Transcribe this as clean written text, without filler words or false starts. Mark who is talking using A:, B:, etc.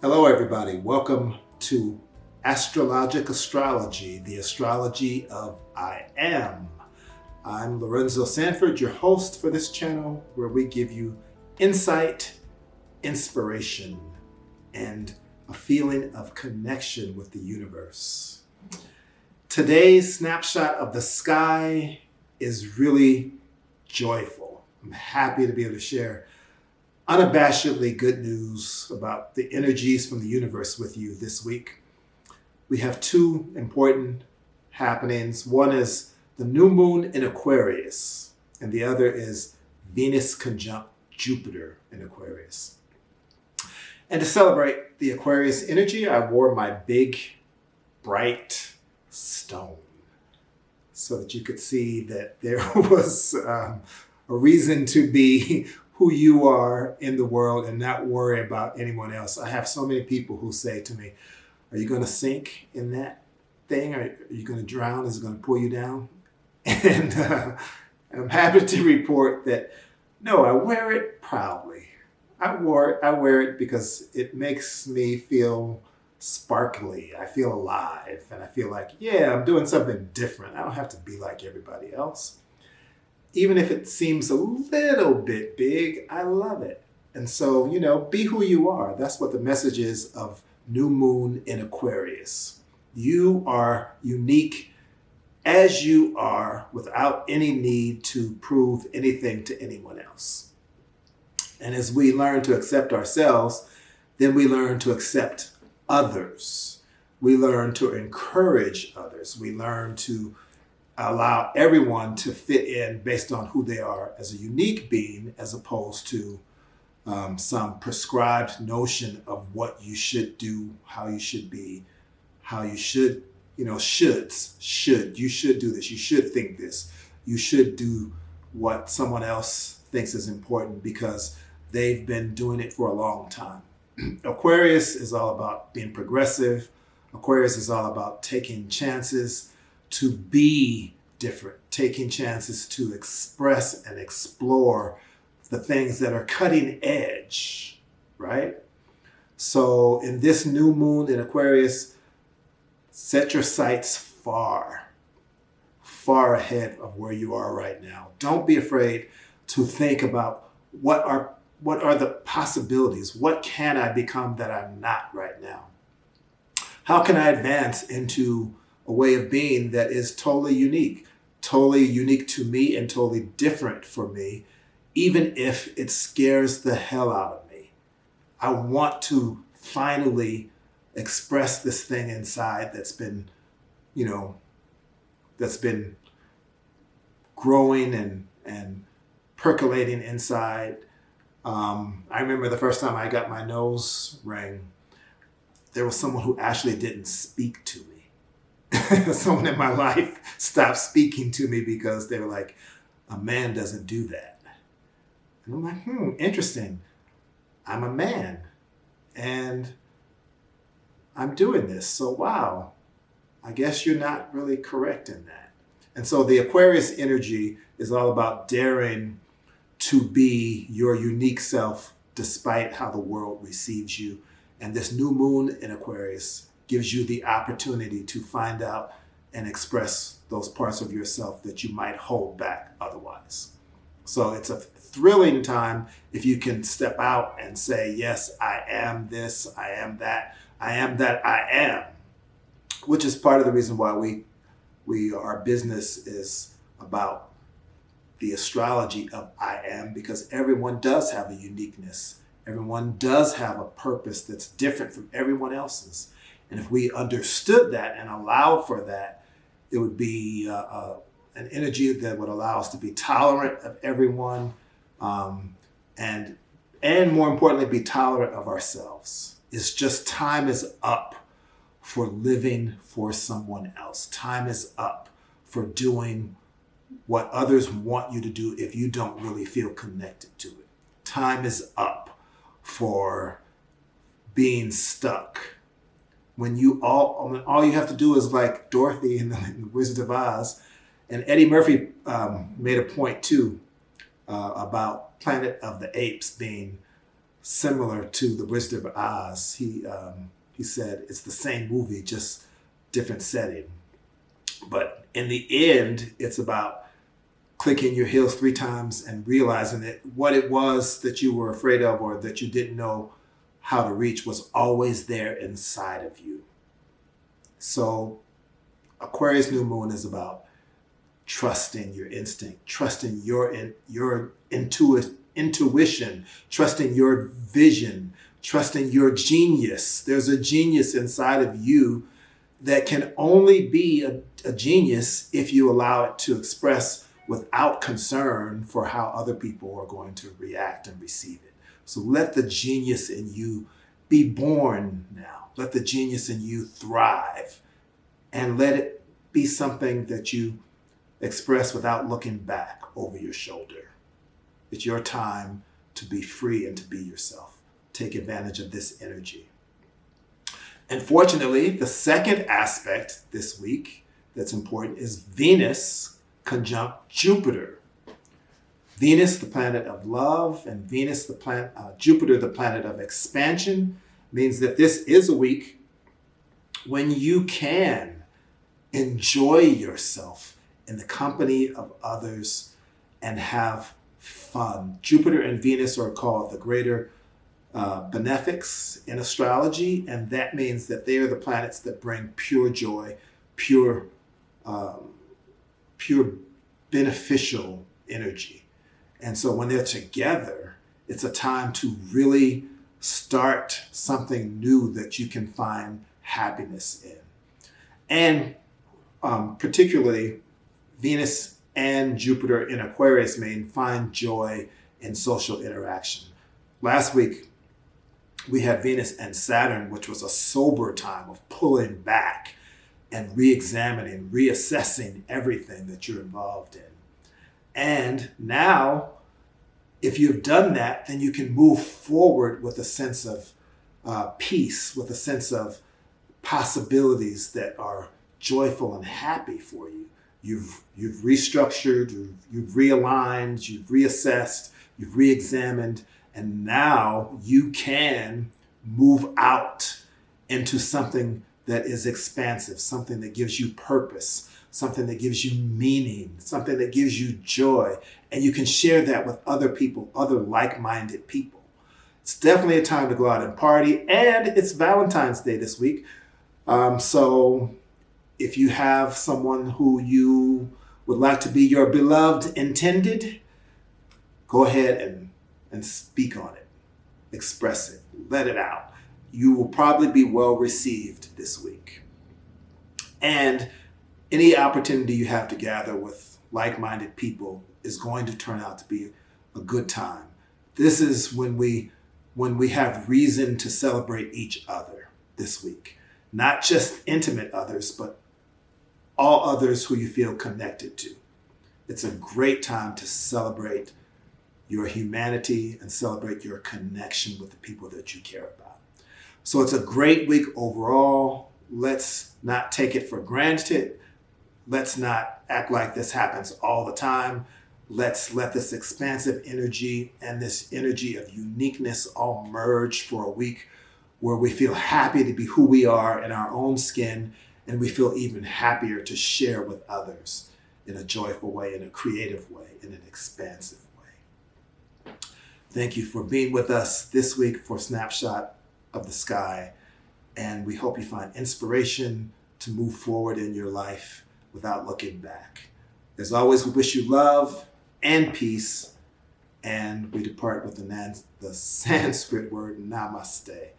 A: Hello, everybody. Welcome to Astrology, the astrology of I Am. I'm Lorenzo Sanford, your host for this channel, where we give you insight, inspiration, and a feeling of connection with the universe. Today's snapshot of the sky is really joyful. I'm happy to be able to share unabashedly good news about the energies from the universe with you this week. We have two important happenings. One is the new moon in Aquarius, and the other is Venus conjunct Jupiter in Aquarius. And to celebrate the Aquarius energy, I wore my big, bright stone so that you could see that there was a reason to be who you are in the world and not worry about anyone else. I have so many people who say to me, are you going to sink in that thing? Are you going to drown? Is it going to pull you down? And I'm happy to report that, no, I wear it proudly. I wear it because it makes me feel sparkly. I feel alive. And I feel like, yeah, I'm doing something different. I don't have to be like everybody else. Even if it seems a little bit big, I love it. And so, be who you are. That's what the message is of New Moon in Aquarius. You are unique as you are without any need to prove anything to anyone else. And as we learn to accept ourselves, then we learn to accept others. We learn to encourage others. We learn to allow everyone to fit in based on who they are as a unique being, as opposed to some prescribed notion of what you should do, how you should be, how you should, should. You should do this. You should think this. You should do what someone else thinks is important because they've been doing it for a long time. Aquarius is all about being progressive. Aquarius is all about taking chances to be different, taking chances to express and explore the things that are cutting edge, right? So in this new moon in Aquarius, set your sights far ahead of where you are right now. Don't be afraid to think about what are the possibilities? What can I become that I'm not right now? How can I advance into a way of being that is totally unique to me and totally different for me, even if it scares the hell out of me? I want to finally express this thing inside that's been growing and percolating inside. I remember the first time I got my nose ring, there was someone who actually didn't speak to me. Someone in my life stopped speaking to me because they were like, a man doesn't do that. And I'm like, interesting. I'm a man and I'm doing this. So, wow, I guess you're not really correct in that. And so the Aquarius energy is all about daring to be your unique self despite how the world receives you. And this new moon in Aquarius gives you the opportunity to find out and express those parts of yourself that you might hold back otherwise. So it's a thrilling time if you can step out and say, yes, I am this, I am that, I am that I am, which is part of the reason why our business is about the astrology of I am, because everyone does have a uniqueness. Everyone does have a purpose that's different from everyone else's. And if we understood that and allowed for that, it would be an energy that would allow us to be tolerant of everyone, and more importantly, be tolerant of ourselves. It's just time is up for living for someone else. Time is up for doing what others want you to do if you don't really feel connected to it. Time is up for being stuck. When all you have to do is like Dorothy in the Wizard of Oz, and Eddie Murphy made a point too about Planet of the Apes being similar to The Wizard of Oz. He said it's the same movie, just different setting. But in the end, it's about clicking your heels 3 times and realizing that what it was that you were afraid of or that you didn't know how to reach was always there inside of you. So Aquarius new moon is about trusting your instinct, trusting your intuition, trusting your vision, trusting your genius. There's a genius inside of you that can only be a genius if you allow it to express without concern for how other people are going to react and receive it. So let the genius in you be born now. Let the genius in you thrive, and let it be something that you express without looking back over your shoulder. It's your time to be free and to be yourself. Take advantage of this energy. And fortunately, the second aspect this week that's important is Venus conjunct Jupiter. Venus, the planet of love, and Jupiter, the planet of expansion, means that this is a week when you can enjoy yourself in the company of others and have fun. Jupiter and Venus are called the greater benefics in astrology, and that means that they are the planets that bring pure joy, pure beneficial energy. And so when they're together, it's a time to really start something new that you can find happiness in. And particularly Venus and Jupiter in Aquarius may find joy in social interaction. Last week, we had Venus and Saturn, which was a sober time of pulling back and re-examining, reassessing everything that you're involved in. And now, if you've done that, then you can move forward with a sense of peace, with a sense of possibilities that are joyful and happy for you. You've restructured, you've realigned, you've reassessed, you've re-examined, and now you can move out into something that is expansive, something that gives you purpose, something that gives you meaning, something that gives you joy. And you can share that with other people, other like-minded people. It's definitely a time to go out and party, and it's Valentine's Day this week. So if you have someone who you would like to be your beloved intended, go ahead and speak on it, express it, let it out. You will probably be well received this week. And any opportunity you have to gather with like-minded people is going to turn out to be a good time. This is when we have reason to celebrate each other this week. Not just intimate others, but all others who you feel connected to. It's a great time to celebrate your humanity and celebrate your connection with the people that you care about. So it's a great week overall. Let's not take it for granted. Let's not act like this happens all the time. Let's let this expansive energy and this energy of uniqueness all merge for a week where we feel happy to be who we are in our own skin, and we feel even happier to share with others in a joyful way, in a creative way, in an expansive way. Thank you for being with us this week for Snapshot of the Sky, and we hope you find inspiration to move forward in your life without looking back. As always, we wish you love and peace, and we depart with the Sanskrit word namaste.